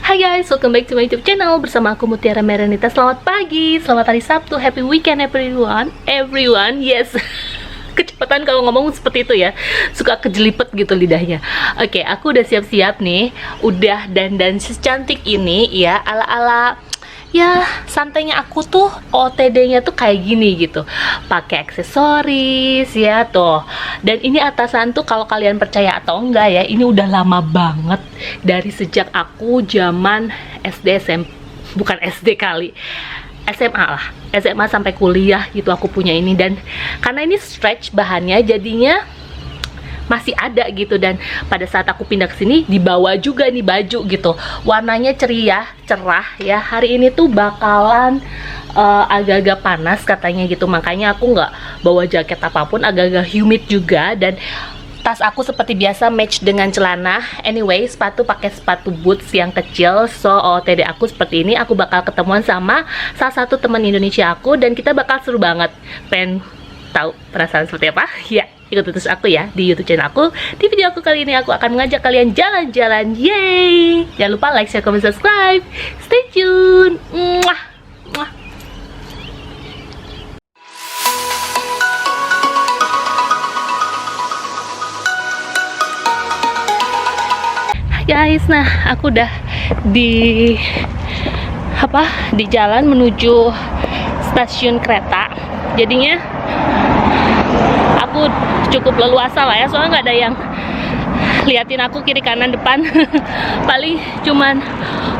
Hai guys, welcome back to my YouTube channel. Bersama aku Mutiara Merenita. Selamat pagi, selamat hari Sabtu, happy weekend everyone. Yes. Kecepatan kalau ngomong seperti itu ya, suka kejelipet gitu lidahnya. Oke, aku udah siap-siap nih. Udah dandan secantik ini ya, ala-ala ya santainya aku tuh. OTD-nya tuh kayak gini gitu, pakai aksesoris ya tuh. Dan ini atasan tuh, kalau kalian percaya atau enggak ya, ini udah lama banget, dari sejak aku zaman SD, SMP, bukan SD kali, SMA lah, SMA sampai kuliah gitu aku punya ini. Dan karena ini stretch bahannya, jadinya masih ada gitu. Dan pada saat aku pindah ke sini dibawa juga nih baju gitu, warnanya ceria, cerah ya. Hari ini tuh bakalan agak-agak panas katanya gitu, makanya aku nggak bawa jaket apapun, agak-agak humid juga. Dan tas aku seperti biasa match dengan celana. Anyway, sepatu pakai sepatu boots yang kecil. So OOTD aku seperti ini. Aku bakal ketemuan sama salah satu teman Indonesia aku, dan kita bakal seru banget. Pengen tahu perasaan seperti apa? Ya, ikut terus aku ya di YouTube channel aku. Di video aku kali ini aku akan mengajak kalian jalan-jalan. Yeay! Jangan lupa like, share, comment, subscribe. Stay tune. Mwah. Mwah. Guys, nah aku udah di jalan menuju stasiun kereta. Jadinya aku cukup leluasa lah ya, soalnya nggak ada yang liatin aku kiri kanan depan. Paling cuman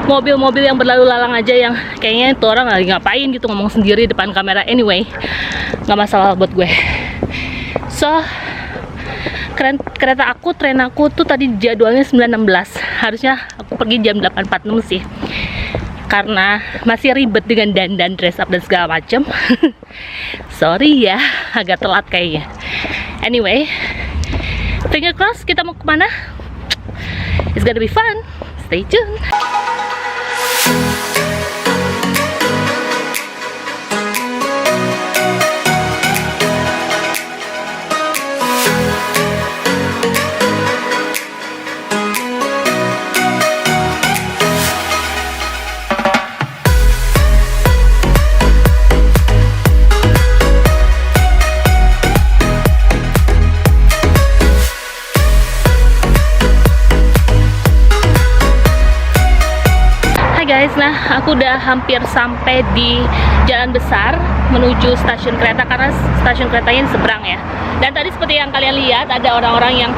mobil-mobil yang berlalu lalang aja, yang kayaknya itu orang lagi ngapain gitu, ngomong sendiri depan kamera. Anyway, nggak masalah buat gue. So kereta aku, tren aku tuh tadi jadwalnya 9.16. Harusnya aku pergi jam 8.46 sih, karena masih ribet dengan dandan, dress up dan segala macem. Sorry ya, agak telat kayaknya. Anyway, finger cross, kita mau kemana? It's gonna be fun. Stay tuned. Guys, nah aku udah hampir sampai di jalan besar menuju stasiun kereta, karena stasiun keretanya di seberang ya. Dan tadi seperti yang kalian lihat, ada orang-orang yang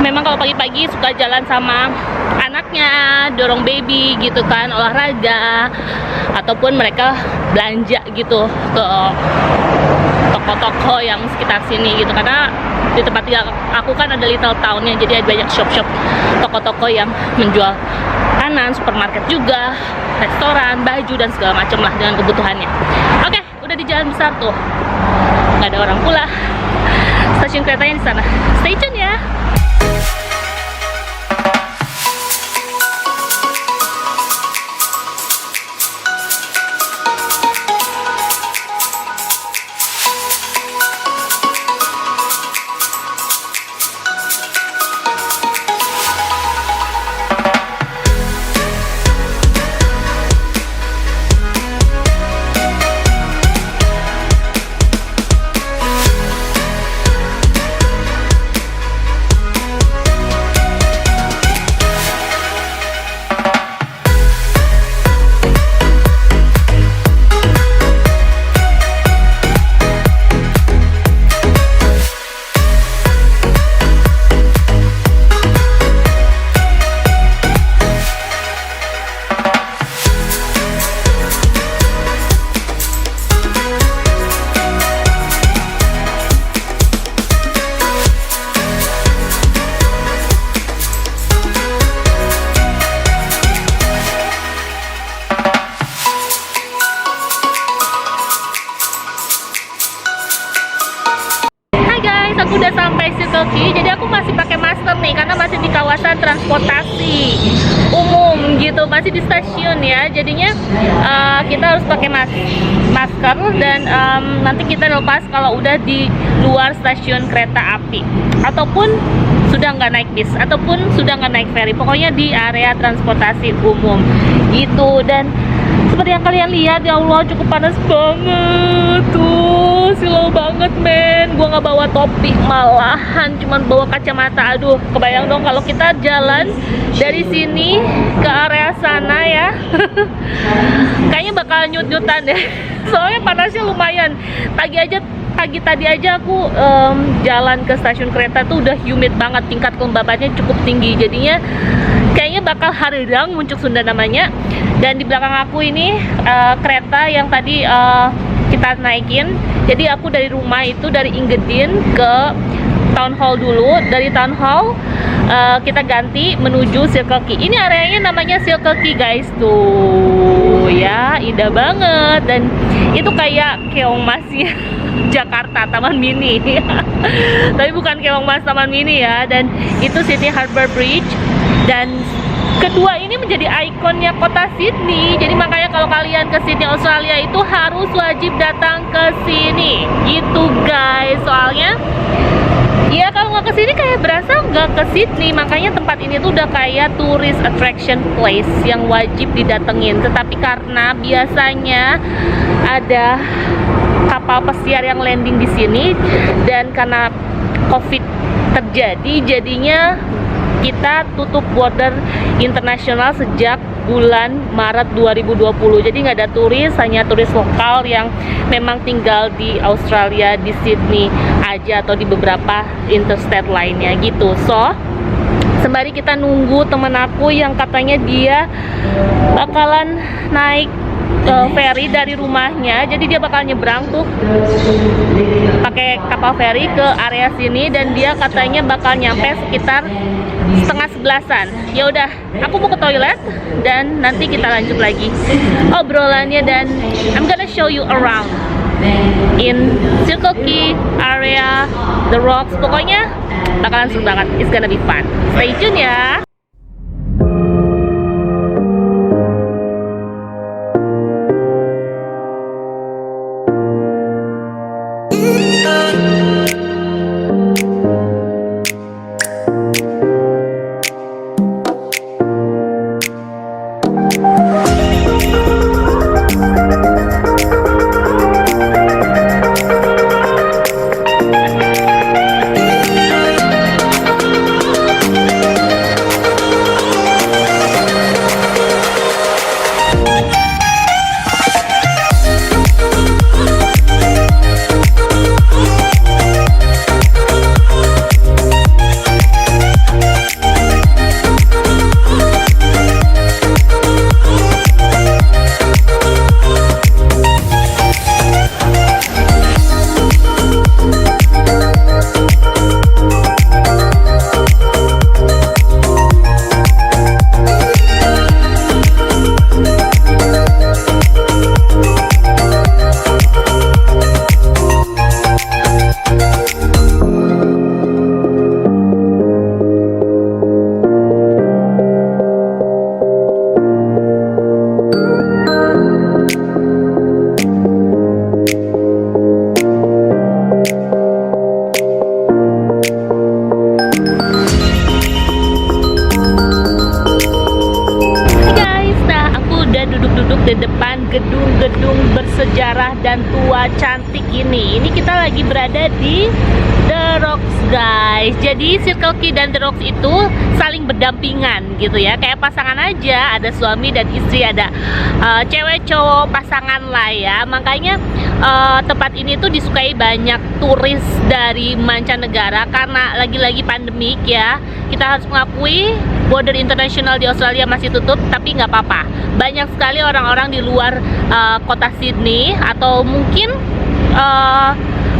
memang kalau pagi-pagi suka jalan sama anaknya, dorong baby gitu kan, olahraga, ataupun mereka belanja gitu ke toko-toko yang sekitar sini gitu. Karena di tempat tinggal aku kan ada little townnya, jadi ada banyak shop-shop, toko-toko yang menjual makanan, supermarket juga, restoran, baju dan segala macam lah dengan kebutuhannya. Oke, udah di jalan besar tuh, nggak ada orang pula. Stasiun keretanya di sana. Stay tune ya. Aku udah sampai Circle K, jadi aku masih pakai masker nih karena masih di kawasan transportasi umum gitu, masih di stasiun ya. Jadinya kita harus pakai masker dan nanti kita lepas kalau udah di luar stasiun kereta api, ataupun sudah nggak naik bis ataupun sudah nggak naik ferry, pokoknya di area transportasi umum gitu. Dan seperti yang kalian lihat, ya Allah, cukup panas banget tuh, silau banget men. Gua nggak bawa topi, malahan cuman bawa kacamata. Aduh, kebayang dong kalau kita jalan dari sini ke area sana ya. Kayaknya bakal nyut-nyutan deh. Soalnya panasnya lumayan. Pagi tadi aja aku jalan ke stasiun kereta tuh udah humid banget, tingkat kelembabannya cukup tinggi. Jadinya kayaknya bakal haridang, muncul Sunda namanya. Dan di belakang aku ini kereta yang tadi kita naikin. Jadi aku dari rumah itu dari Inggedin ke Town Hall dulu. Dari Town Hall kita ganti menuju Circle K. Ini areanya namanya Circle K guys, tuh ya, indah banget. Dan itu kayak Keongmas ya, Jakarta Taman Mini. Tapi bukan Keongmas Taman Mini ya. Dan itu Sydney Harbour Bridge. Dan kedua ini menjadi ikonnya kota Sydney. Jadi makanya kalau kalian ke Sydney Australia itu harus wajib datang ke sini gitu guys. Soalnya ya kalau nggak ke sini kayak berasa nggak ke Sydney. Makanya tempat ini tuh udah kayak tourist attraction place yang wajib didatengin. Tetapi karena biasanya ada kapal pesiar yang landing di sini, dan karena COVID terjadi, jadinya kita tutup border internasional sejak bulan Maret 2020. Jadi nggak ada turis, hanya turis lokal yang memang tinggal di Australia, di Sydney aja, atau di beberapa interstate lainnya gitu. So sembari kita nunggu temen aku yang katanya dia bakalan naik ferry dari rumahnya, jadi dia bakal nyebrang tuh pakai kapal ferry ke area sini, dan dia katanya bakal nyampe sekitar 10:30-an. Ya udah, aku mau ke toilet dan nanti kita lanjut lagi obrolannya, dan I'm gonna show you around in Circle K area, The Rocks. Pokoknya bakalan seru banget, it's gonna be fun. Stay tune ya. Di depan gedung-gedung bersejarah dan tua cantik ini. Ini kita lagi berada di The Rocks guys. Jadi Circle K dan The Rocks itu saling berdampingan gitu ya, kayak pasangan aja, ada suami dan istri, ada cewek cowok pasangan lah ya. Makanya tempat ini tuh disukai banyak turis dari mancanegara karena lagi-lagi pandemik ya. Kita harus mengakui border internasional di Australia masih tutup, tapi nggak apa-apa. Banyak sekali orang-orang di luar kota Sydney, atau mungkin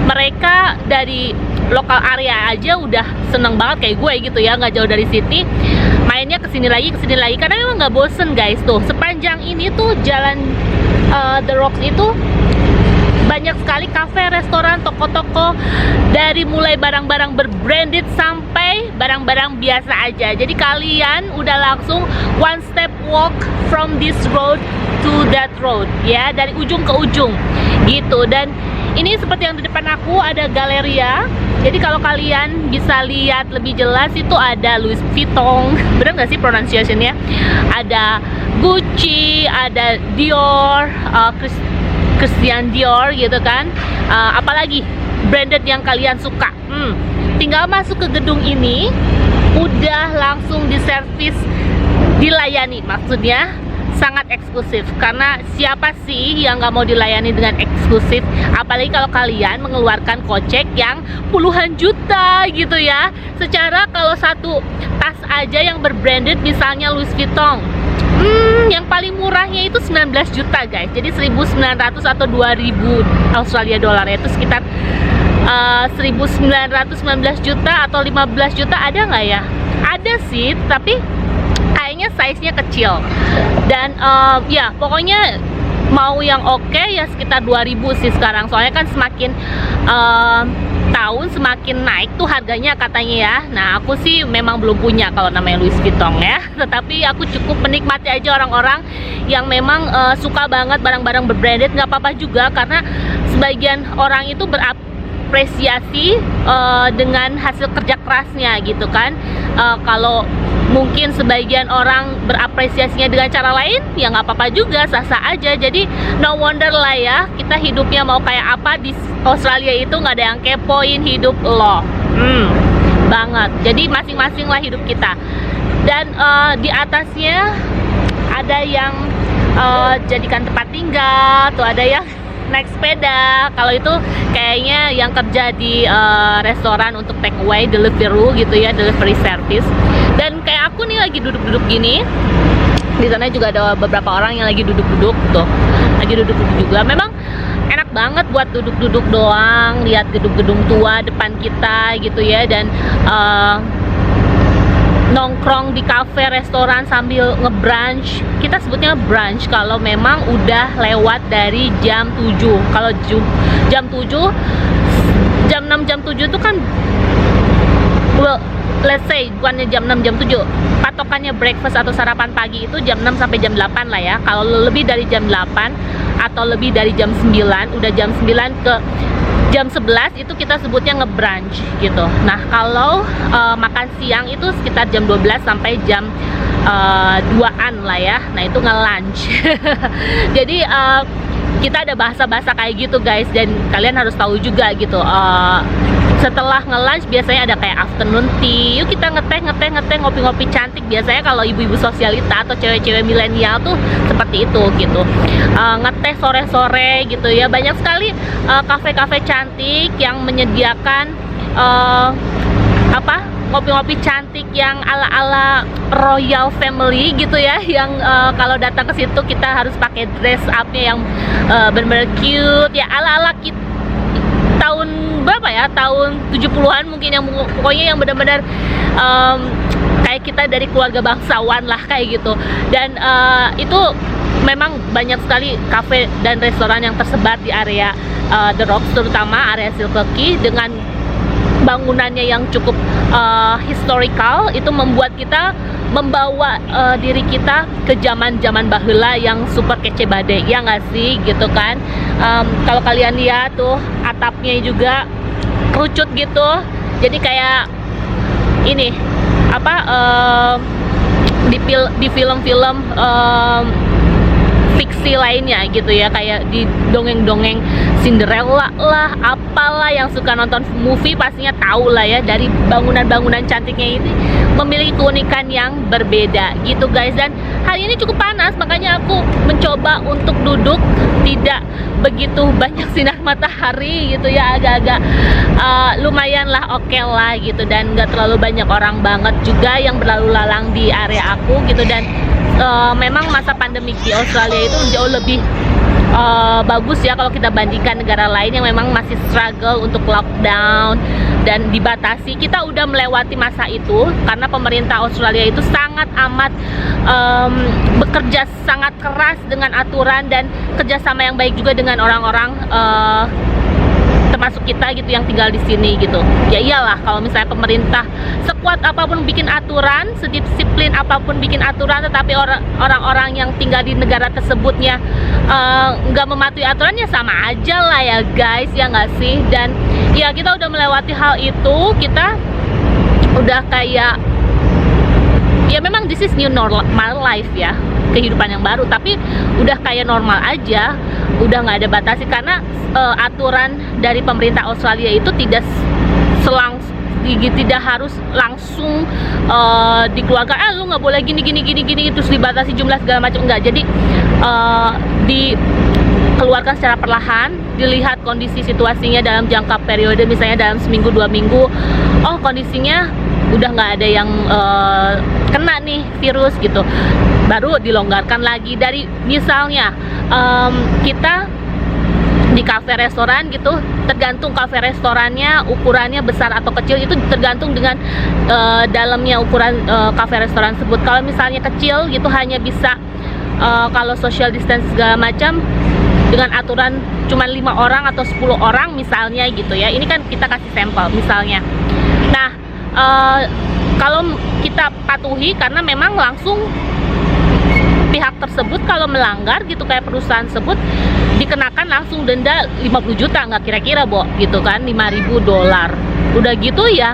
mereka dari lokal area aja udah seneng banget kayak gue gitu ya, nggak jauh dari Sydney, mainnya kesini lagi karena memang nggak bosen guys. Tuh sepanjang ini tuh jalan The Rocks itu banyak sekali kafe, restoran, toko-toko, dari mulai barang-barang berbranded sampai barang-barang biasa aja. Jadi kalian udah langsung one step walk from this road to that road ya, dari ujung ke ujung gitu. Dan ini seperti yang di depan aku ada Galleria Jadi kalau kalian bisa lihat lebih jelas itu ada Louis Vuitton, bener nggak sih pronunciation-nya? Ada Gucci, ada Dior, Christian Dior gitu kan. Apalagi branded yang kalian suka. Tinggal masuk ke gedung ini, udah langsung diservis, dilayani. Maksudnya sangat eksklusif, karena siapa sih yang nggak mau dilayani dengan eksklusif, apalagi kalau kalian mengeluarkan kocek yang puluhan juta gitu ya. Secara kalau satu tas aja yang berbranded misalnya Louis Vuitton, yang paling murahnya itu 19 juta guys, jadi 1.900 atau 2.000 Australia dolar, itu sekitar 1.919 juta atau 15 juta, ada nggak ya? Ada sih, tapi kayaknya size-nya kecil. Dan ya pokoknya mau yang oke ya sekitar 2.000 sih sekarang, soalnya kan semakin tahun semakin naik tuh harganya katanya ya. Nah aku sih memang belum punya kalau namanya Louis Vuitton ya, tetapi aku cukup menikmati aja orang-orang yang memang suka banget barang-barang berbranded. Nggak apa-apa juga, karena sebagian orang itu apresiasi dengan hasil kerja kerasnya gitu kan. Kalau mungkin sebagian orang berapresiasinya dengan cara lain, ya nggak apa-apa juga, sah-sah aja. Jadi no wonder lah ya, kita hidupnya mau kayak apa di Australia itu nggak ada yang kepoin hidup lo banget. Jadi masing-masing lah hidup kita. Dan di atasnya ada yang jadikan tempat tinggal, tuh ada yang naik sepeda. Kalau itu kayaknya yang kerja di restoran untuk take away, delivery gitu ya, delivery service. Dan kayak aku nih lagi duduk-duduk gini, di sana juga ada beberapa orang yang lagi duduk-duduk tuh, lagi duduk-duduk juga. Memang enak banget buat duduk-duduk doang, lihat gedung-gedung tua depan kita gitu ya, dan nongkrong di cafe, restoran sambil nge-brunch. Kita sebutnya brunch kalau memang udah lewat dari jam 7. Kalau jam 7, jam 6, jam 7 itu kan, well, let's say bukannya jam 6, jam 7, patokannya breakfast atau sarapan pagi itu jam 6 sampai jam 8 lah ya. Kalau lebih dari jam 8 atau lebih dari jam 9, udah jam 9 ke jam 11 itu kita sebutnya nge-brunch gitu. Nah kalau makan siang itu sekitar jam 12 sampai jam 2-an lah ya. Nah itu nge-lunch. Jadi kita ada bahasa-bahasa kayak gitu guys, dan kalian harus tahu juga gitu. Setelah nge-lunch biasanya ada kayak afternoon tea, yuk kita ngeteh, ngopi-ngopi cantik. Biasanya kalau ibu-ibu sosialita atau cewek-cewek milenial tuh seperti itu gitu, ngeteh sore-sore gitu ya. Banyak sekali kafe-kafe cantik yang menyediakan ngopi-ngopi cantik yang ala-ala royal family gitu ya, yang kalau datang ke situ kita harus pakai dress up-nya yang bener-bener cute ya, ala-ala tahun berapa ya, tahun 70-an mungkin, yang pokoknya yang benar-benar kayak kita dari keluarga bangsawan lah kayak gitu. Dan itu memang banyak sekali kafe dan restoran yang tersebar di area The Rocks, terutama area Circle K, dengan bangunannya yang cukup historical. Itu membuat kita membawa diri kita ke zaman-zaman baheula yang super kece badai, ya nggak sih gitu kan. Kalau kalian lihat tuh atapnya juga kerucut gitu, jadi kayak ini di film-film fiksi lainnya gitu ya, kayak di dongeng-dongeng Cinderella lah, apalah, yang suka nonton movie pastinya tahu lah ya, dari bangunan-bangunan cantiknya ini memiliki keunikan yang berbeda gitu guys. Dan hari ini cukup panas, makanya aku mencoba untuk duduk tidak begitu banyak sinar matahari gitu ya, agak-agak lumayan lah, oke lah gitu, dan nggak terlalu banyak orang banget juga yang berlalu lalang di area aku gitu. Dan memang masa pandemik di Australia itu jauh lebih bagus ya kalau kita bandingkan negara lain yang memang masih struggle untuk lockdown dan dibatasi. Kita udah melewati masa itu karena pemerintah Australia itu sangat amat bekerja sangat keras dengan aturan dan kerjasama yang baik juga dengan orang-orang termasuk kita gitu yang tinggal di sini gitu. Ya iyalah, kalau misalnya pemerintah sekuat apapun bikin aturan, sedisiplin apapun bikin aturan, tetapi orang-orang yang tinggal di negara tersebutnya nggak mematuhi aturannya, sama aja lah ya guys, ya nggak sih? Dan ya kita udah melewati hal itu, kita udah kayak, ya memang this is new normal life ya, kehidupan yang baru, tapi udah kayak normal aja, udah nggak ada batasi, karena aturan dari pemerintah Australia itu tidak harus langsung dikeluarkan, lu nggak boleh gini terus dibatasi jumlah segala macam, enggak. Jadi dikeluarkan secara perlahan, dilihat kondisi situasinya dalam jangka periode, misalnya dalam seminggu 2 minggu, oh kondisinya udah nggak ada yang kena nih virus gitu, baru dilonggarkan lagi. Dari misalnya kita di kafe restoran gitu, tergantung kafe restorannya ukurannya besar atau kecil, itu tergantung dengan dalamnya ukuran kafe restoran tersebut. Kalau misalnya kecil gitu, hanya bisa kalau social distance segala macam dengan aturan cuma 5 orang atau 10 orang misalnya gitu ya. Ini kan kita kasih sampel misalnya. Nah, kalau kita patuhi, karena memang langsung pihak tersebut kalau melanggar gitu, kayak perusahaan tersebut dikenakan langsung denda 50 juta, nggak kira-kira gitu kan, $5.000. Udah gitu ya,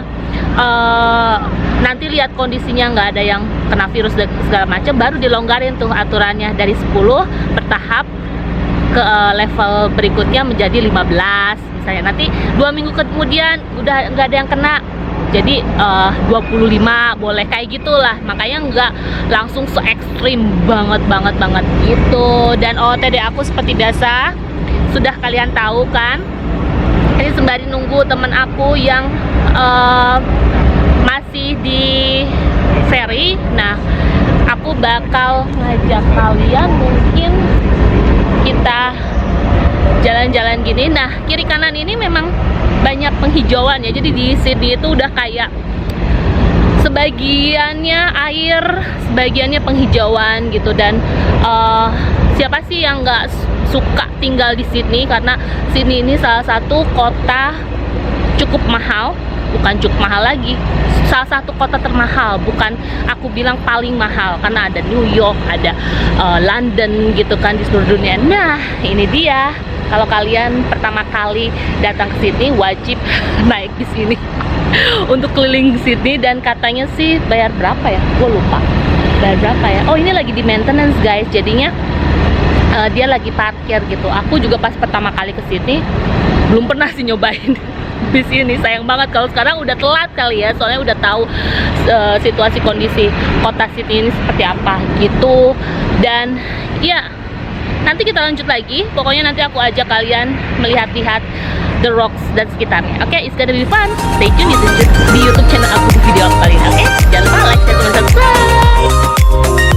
nanti lihat kondisinya nggak ada yang kena virus dan segala macam, baru dilonggarin tuh aturannya dari 10 bertahap ke level berikutnya menjadi 15 misalnya. Nanti 2 minggu kemudian udah nggak ada yang kena, jadi 25 boleh, kayak gitulah. Makanya nggak langsung se ekstrim banget gitu. Dan OOTD aku seperti biasa, sudah kalian tahu kan, ini sembari nunggu temen aku yang masih di ferry. Nah, aku bakal ngajak kalian, mungkin kita jalan-jalan gini. Nah, kiri kanan ini memang banyak penghijauan ya, jadi di Sydney itu udah kayak sebagiannya air, sebagiannya penghijauan gitu. Dan siapa sih yang nggak suka tinggal di Sydney, karena Sydney ini salah satu kota cukup mahal, bukan cukup mahal lagi, salah satu kota termahal, bukan aku bilang paling mahal, karena ada New York, ada London gitu kan di seluruh dunia. Nah, ini dia, kalau kalian pertama kali datang ke Sydney wajib naik di sini untuk keliling Sydney. Dan katanya sih bayar berapa ya, gue lupa bayar berapa ya. Oh, ini lagi di maintenance guys, jadinya dia lagi parkir gitu. Aku juga pas pertama kali ke Sydney belum pernah sih nyobain di sini, sayang banget. Kalau sekarang udah telat kali ya, soalnya udah tahu situasi kondisi kota Sydney ini seperti apa gitu. Dan ya, nanti kita lanjut lagi, pokoknya nanti aku ajak kalian melihat-lihat The Rocks dan sekitarnya. Oke, it's gonna be fun. Stay tune di YouTube channel aku di video aku kali ini. Oke, jangan lupa like, share, dan subscribe.